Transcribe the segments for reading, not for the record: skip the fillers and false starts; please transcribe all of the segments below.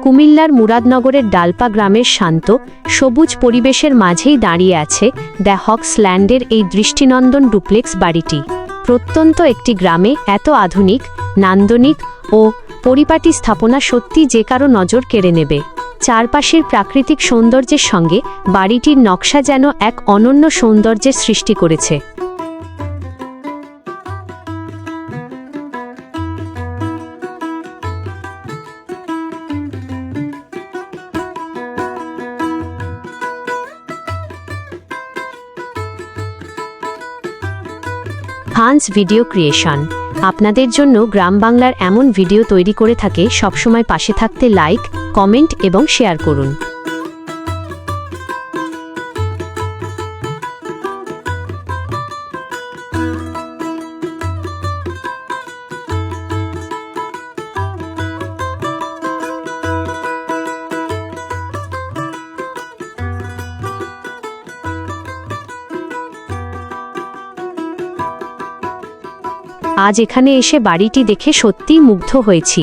কুমিল্লার মুরাদনগরের ডালপা গ্রামের শান্ত সবুজ পরিবেশের মাঝেই দাঁড়িয়ে আছে দ্য হকস ল্যান্ডের এই দৃষ্টিনন্দন ডুপ্লেক্স বাড়িটি। প্রত্যন্ত একটি গ্রামে এত আধুনিক, নান্দনিক ও পরিপাটি স্থাপনা সত্যি যে কারো নজর কেড়ে নেবে। চারপাশের প্রাকৃতিক সৌন্দর্যের সঙ্গে বাড়িটির নকশা যেন এক অনন্য সৌন্দর্যের সৃষ্টি করেছে। হান্স ভিডিও ক্রিয়েশন আপনাদের জন্য গ্রাম বাংলার এমন ভিডিও তৈরি করে থাকে। সবসময় পাশে থাকতে লাইক, কমেন্ট এবং শেয়ার করুন। আজ এখানে এসে বাড়িটি দেখে সত্যিই মুগ্ধ হয়েছি।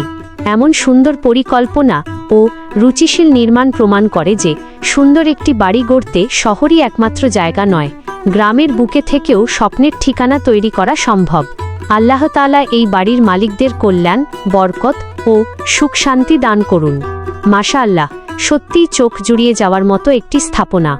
এমন সুন্দর পরিকল্পনা ও রুচিশীল নির্মাণ প্রমাণ করে যে সুন্দর একটি বাড়ি গড়তে শহরই একমাত্র জায়গা নয়, গ্রামের বুকে থেকেও স্বপ্নের ঠিকানা তৈরি করা সম্ভব। আল্লাহ তাআলা এই বাড়ির মালিকদের কল্যাণ, বরকত ও সুখ শান্তি দান করুন। মাশাআল্লাহ, সত্যিই চোখ জুড়িয়ে যাওয়ার মতো একটি স্থাপনা।